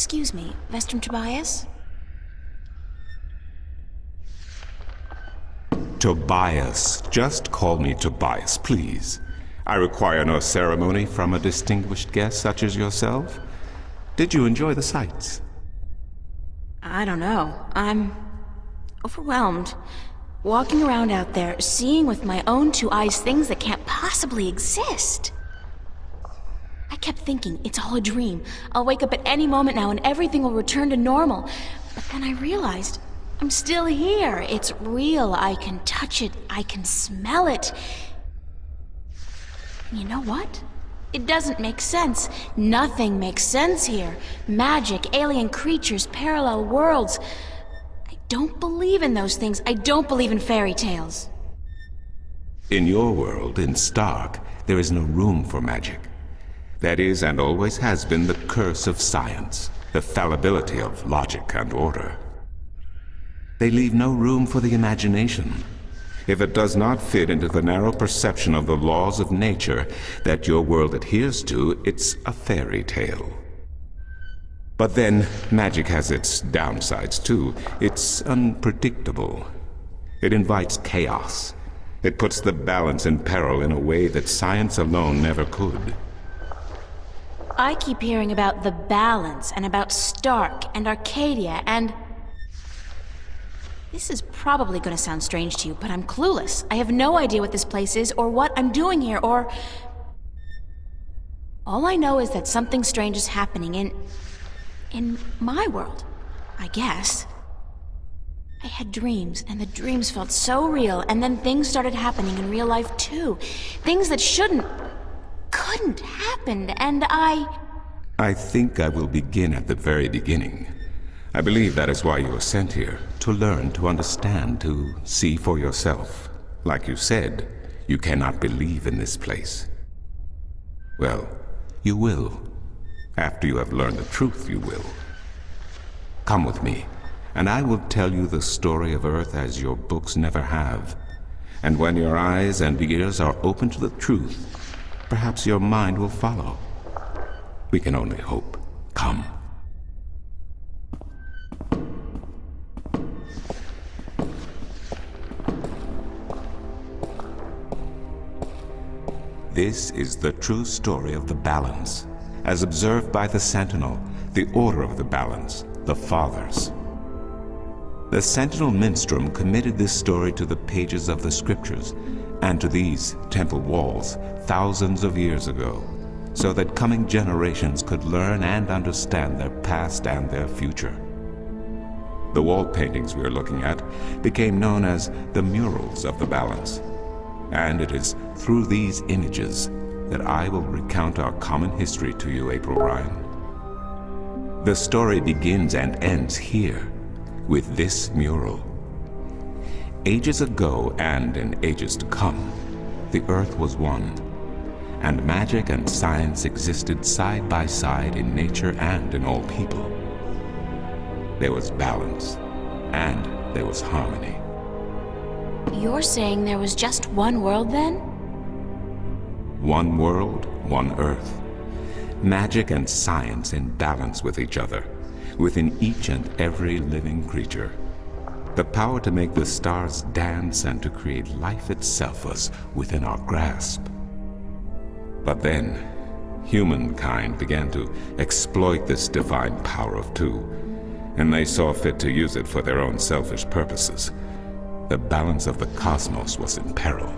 Excuse me, Vestrum Tobias? Tobias. Just call me Tobias, please. I require no ceremony from a distinguished guest such as yourself. Did you enjoy the sights? I don't know. I'm overwhelmed. Walking around out there, seeing with my own two eyes things that can't possibly exist. I kept thinking, it's all a dream. I'll wake up at any moment now and everything will return to normal. But then I realized, I'm still here. It's real. I can touch it. I can smell it. You know what? It doesn't make sense. Nothing makes sense here. Magic, alien creatures, parallel worlds. I don't believe in those things. I don't believe in fairy tales. In your world, in Stark, there is no room for magic. That is, and always has been, the curse of science, the fallibility of logic and order. They leave no room for the imagination. If it does not fit into the narrow perception of the laws of nature that your world adheres to, it's a fairy tale. But then, magic has its downsides too. It's unpredictable. It invites chaos. It puts the balance in peril in a way that science alone never could. I keep hearing about the balance, and about Stark, and Arcadia, and... This is probably gonna sound strange to you, but I'm clueless. I have no idea what this place is, or what I'm doing here, or... All I know is that something strange is happening in my world, I guess. I had dreams, and the dreams felt so real, and then things started happening in real life too. Things that couldn't happen, and I think I will begin at the very beginning. I believe that is why you were sent here, to learn, to understand, to see for yourself. Like you said, you cannot believe in this place. Well, you will. After you have learned the truth, you will. Come with me, and I will tell you the story of Earth as your books never have. And when your eyes and ears are open to the truth, perhaps your mind will follow. We can only hope. Come. This is the true story of the Balance, as observed by the Sentinel, the Order of the Balance, the Fathers. The Sentinel Minstrom committed this story to the pages of the Scriptures and to these temple walls thousands of years ago, so that coming generations could learn and understand their past and their future. The wall paintings we are looking at became known as the murals of the Balance. And it is through these images that I will recount our common history to you, April Ryan. The story begins and ends here, with this mural. Ages ago, and in ages to come, the Earth was one, and magic and science existed side by side in nature and in all people. There was balance, and there was harmony. You're saying there was just one world then? One world, one Earth. Magic and science in balance with each other, within each and every living creature. The power to make the stars dance and to create life itself was within our grasp. But then, humankind began to exploit this divine power of two, and they saw fit to use it for their own selfish purposes. The balance of the cosmos was in peril.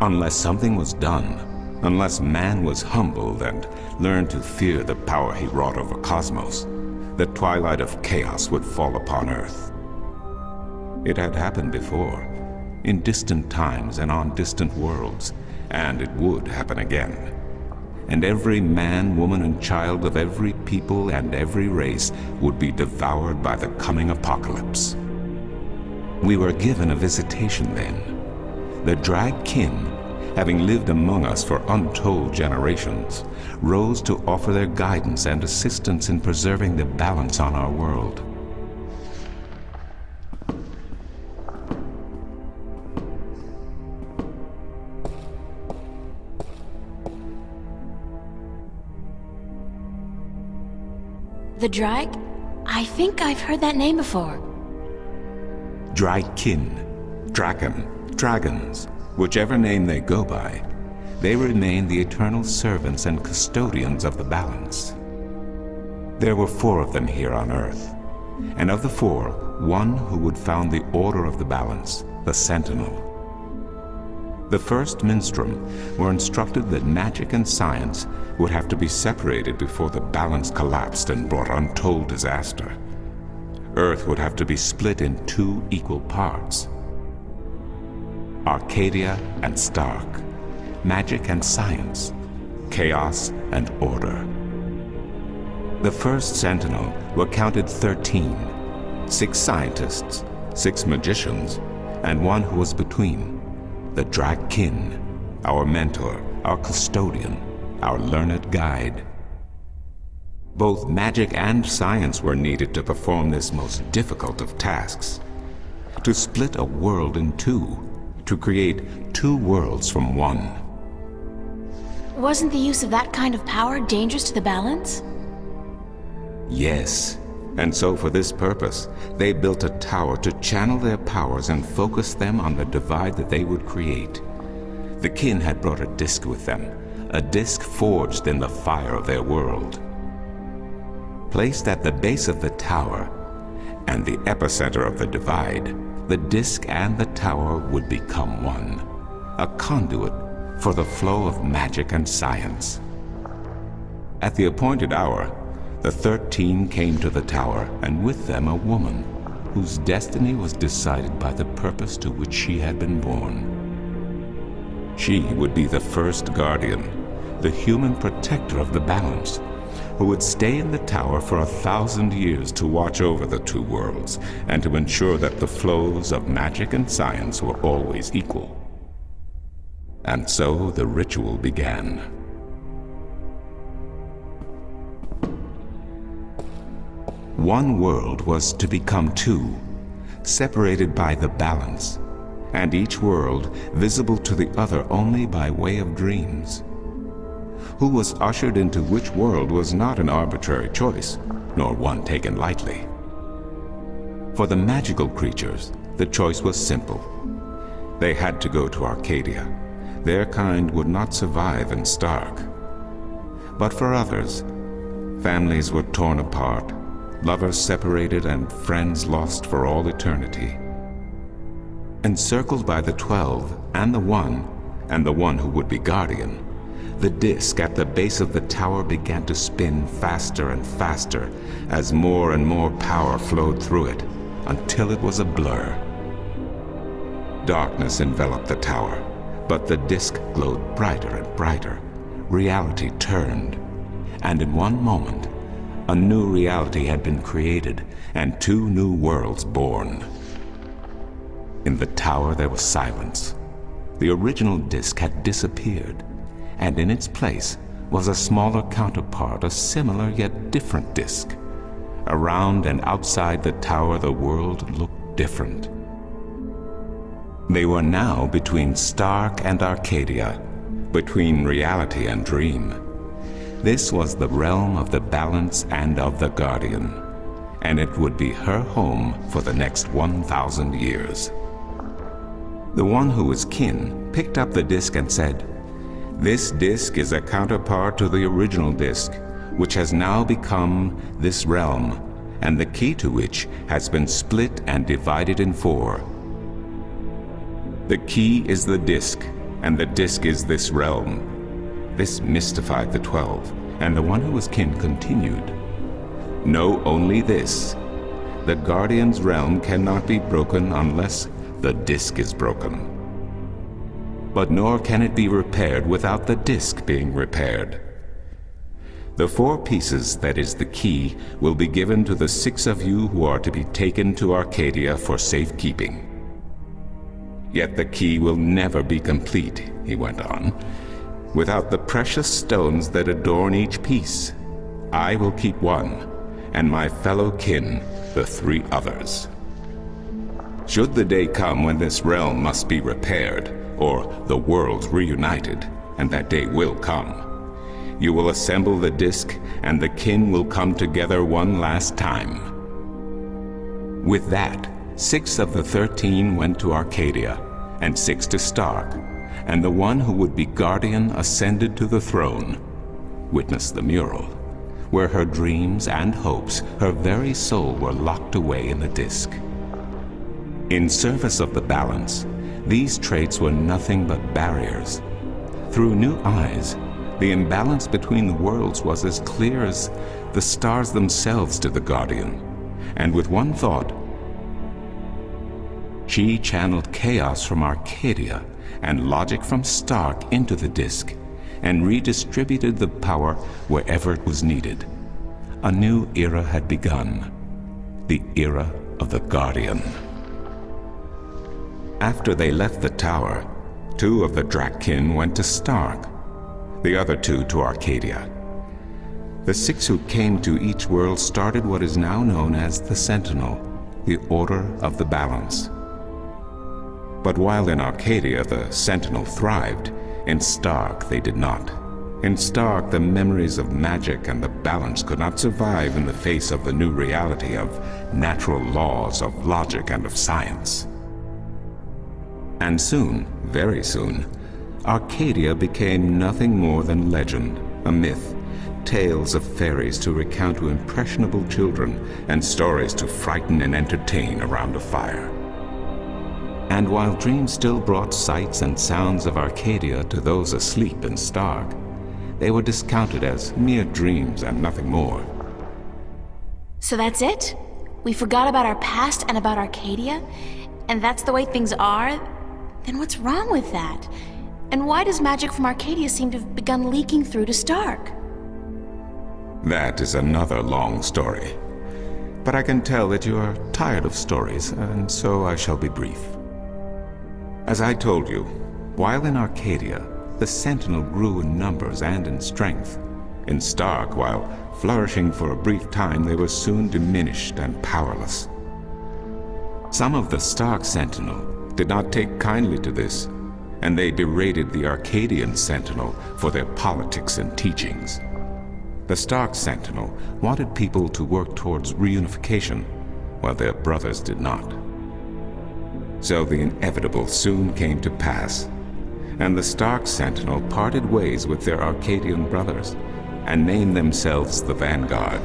Unless something was done, unless man was humbled and learned to fear the power he wrought over cosmos, the twilight of chaos would fall upon Earth. It had happened before, in distant times and on distant worlds, and it would happen again. And every man, woman, and child of every people and every race would be devoured by the coming apocalypse. We were given a visitation then. The Drag Kin, having lived among us for untold generations, rose to offer their guidance and assistance in preserving the balance on our world. The Drake? I think I've heard that name before. Drykin, Draken, Dragons, whichever name they go by, they remain the eternal servants and custodians of the balance. There were 4 of them here on Earth, and of the 4, one who would found the Order of the Balance, the Sentinel. The first Minstrum were instructed that magic and science would have to be separated before the balance collapsed and brought untold disaster. Earth would have to be split in 2 equal parts. Arcadia and Stark, magic and science, chaos and order. The first Sentinel were counted 13, 6 scientists, 6 magicians, and one who was between, the Drykin, our mentor, our custodian, our learned guide. Both magic and science were needed to perform this most difficult of tasks, to split a world in 2, to create 2 worlds from one. Wasn't the use of that kind of power dangerous to the balance? Yes, and so for this purpose, they built a tower to channel their powers and focus them on the divide that they would create. The kin had brought a disc with them, a disc forged in the fire of their world. Placed at the base of the tower and the epicenter of the divide, the disc and the tower would become one, a conduit for the flow of magic and science. At the appointed hour, the 13 came to the tower, and with them a woman, whose destiny was decided by the purpose to which she had been born. She would be the first guardian, the human protector of the balance, who would stay in the tower for 1,000 years to watch over the 2 worlds, and to ensure that the flows of magic and science were always equal. And so the ritual began. One world was to become 2, separated by the balance, and each world visible to the other only by way of dreams. Who was ushered into which world was not an arbitrary choice, nor one taken lightly. For the magical creatures, the choice was simple. They had to go to Arcadia. Their kind would not survive in Stark. But for others, families were torn apart, lovers separated, and friends lost for all eternity. Encircled by the 12 and the one who would be guardian, the disc at the base of the tower began to spin faster and faster as more and more power flowed through it, until it was a blur. Darkness enveloped the tower, but the disc glowed brighter and brighter. Reality turned, and in one moment, a new reality had been created, and 2 new worlds born. In the tower there was silence. The original disc had disappeared, and in its place was a smaller counterpart, a similar yet different disc. Around and outside the tower the world looked different. They were now between Stark and Arcadia, between reality and dream. This was the realm of the balance and of the guardian, and it would be her home for the next 1,000 years. The one who was kin picked up the disc and said, "This disc is a counterpart to the original disc, which has now become this realm, and the key to which has been split and divided in 4. The key is the disc, and the disc is this realm." This mystified the 12, and the one who was kin continued, "Know only this. The Guardian's realm cannot be broken unless the disc is broken. But nor can it be repaired without the disc being repaired. The 4 pieces, that is the key, will be given to the 6 of you who are to be taken to Arcadia for safekeeping. Yet the key will never be complete," he went on, "without the precious stones that adorn each piece. I will keep 1, and my fellow kin the 3 others. Should the day come when this realm must be repaired, or the worlds reunited, and that day will come, you will assemble the disk, and the kin will come together one last time." With that, 6 of the 13 went to Arcadia, and 6 to Stark, and the one who would be guardian ascended to the throne. Witness the mural, where her dreams and hopes, her very soul, were locked away in the disk. In service of the balance, these traits were nothing but barriers. Through new eyes, the imbalance between the worlds was as clear as the stars themselves to the Guardian. And with one thought, she channeled chaos from Arcadia and logic from Stark into the disk, and redistributed the power wherever it was needed. A new era had begun, the era of the Guardian. After they left the tower, 2 of the Drakkin went to Stark, the other 2 to Arcadia. The 6 who came to each world started what is now known as the Sentinel, the Order of the Balance. But while in Arcadia the Sentinel thrived, in Stark they did not. In Stark, the memories of magic and the balance could not survive in the face of the new reality of natural laws, of logic, and of science. And soon, very soon, Arcadia became nothing more than legend, a myth, tales of fairies to recount to impressionable children, and stories to frighten and entertain around a fire. And while dreams still brought sights and sounds of Arcadia to those asleep in Stark, they were discounted as mere dreams and nothing more. So that's it? We forgot about our past and about Arcadia? And that's the way things are? Then what's wrong with that? And why does magic from Arcadia seem to have begun leaking through to Stark? That is another long story. But I can tell that you are tired of stories, and so I shall be brief. As I told you, while in Arcadia, the Sentinel grew in numbers and in strength. In Stark, while flourishing for a brief time, they were soon diminished and powerless. Some of the Stark Sentinel did not take kindly to this, and they berated the Arcadian Sentinel for their politics and teachings. The Stark Sentinel wanted people to work towards reunification, while their brothers did not. So the inevitable soon came to pass, and the Stark Sentinel parted ways with their Arcadian brothers and named themselves the Vanguard.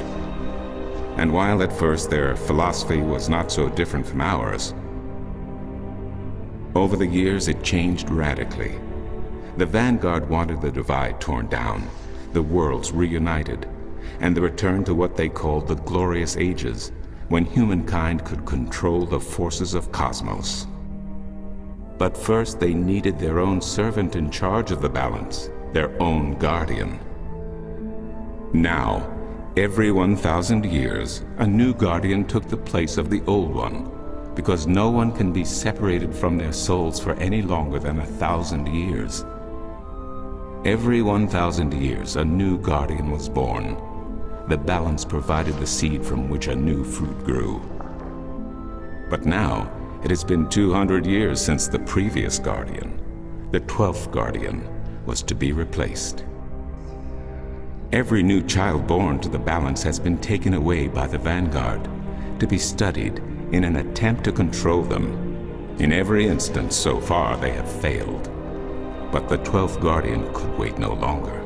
And while at first their philosophy was not so different from ours, over the years it changed radically. The Vanguard wanted the divide torn down, the worlds reunited, and the return to what they called the Glorious Ages, when humankind could control the forces of cosmos. But first they needed their own servant in charge of the balance, their own guardian. Now, every 1,000 years, a new guardian took the place of the old one, because no one can be separated from their souls for any longer than 1,000 years. Every 1,000 years, a new guardian was born. The balance provided the seed from which a new fruit grew. But now, it has been 200 years since the previous guardian, the 12th guardian, was to be replaced. Every new child born to the balance has been taken away by the Vanguard, to be studied in an attempt to control them. In every instance so far they have failed. But the 12th guardian could wait no longer.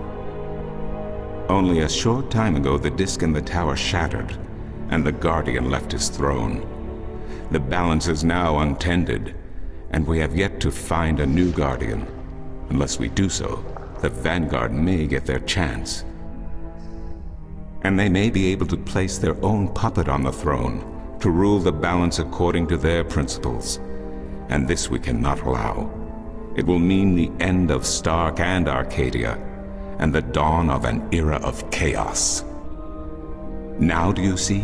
Only a short time ago the disk in the tower shattered, and the guardian left his throne. The balance is now untended, and we have yet to find a new guardian. Unless we do so, the Vanguard may get their chance. And they may be able to place their own puppet on the throne, to rule the balance according to their principles. And this we cannot allow. It will mean the end of Stark and Arcadia, and the dawn of an era of chaos. Now do you see?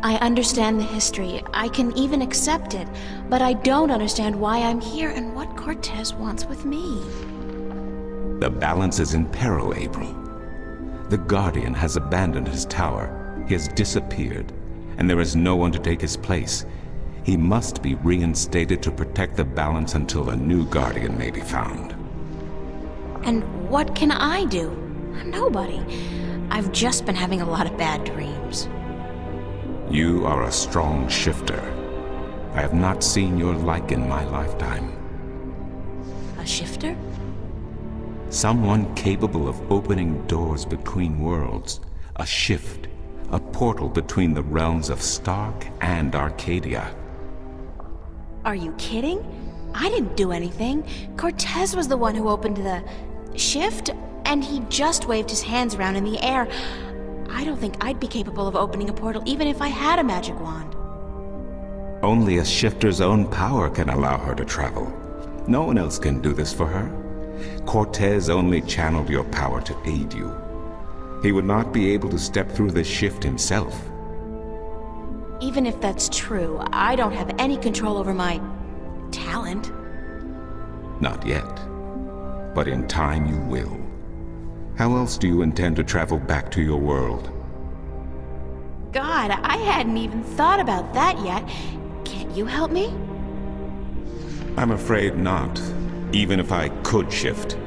I understand the history. I can even accept it. But I don't understand why I'm here and what Cortez wants with me. The balance is in peril, April. The Guardian has abandoned his tower. He has disappeared, and there is no one to take his place. He must be reinstated to protect the balance until a new Guardian may be found. And what can I do? I'm nobody. I've just been having a lot of bad dreams. You are a strong shifter. I have not seen your like in my lifetime. A shifter? Someone capable of opening doors between worlds. A shift. A portal between the realms of Stark and Arcadia. Are you kidding? I didn't do anything. Cortez was the one who opened the shift, and he just waved his hands around in the air. I don't think I'd be capable of opening a portal even if I had a magic wand. Only a shifter's own power can allow her to travel. No one else can do this for her. Cortez only channeled your power to aid you. He would not be able to step through the shift himself. Even if that's true, I don't have any control over my talent. Not yet. But in time you will. How else do you intend to travel back to your world? God, I hadn't even thought about that yet. Can't you help me? I'm afraid not. Even if I could shift,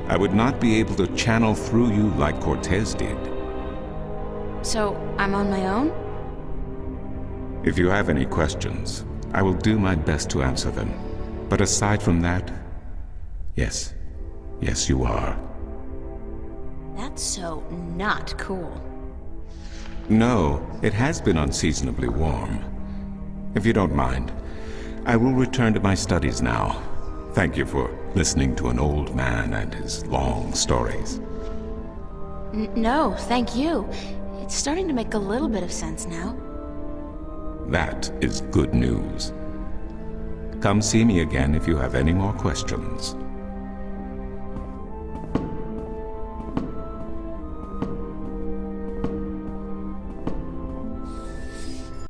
I would not be able to channel through you like Cortez did. So, I'm on my own? If you have any questions, I will do my best to answer them. But aside from that, yes. Yes, you are. That's so not cool. No, it has been unseasonably warm. If you don't mind, I will return to my studies now. Thank you for listening to an old man and his long stories. No, thank you. It's starting to make a little bit of sense now. That is good news. Come see me again if you have any more questions.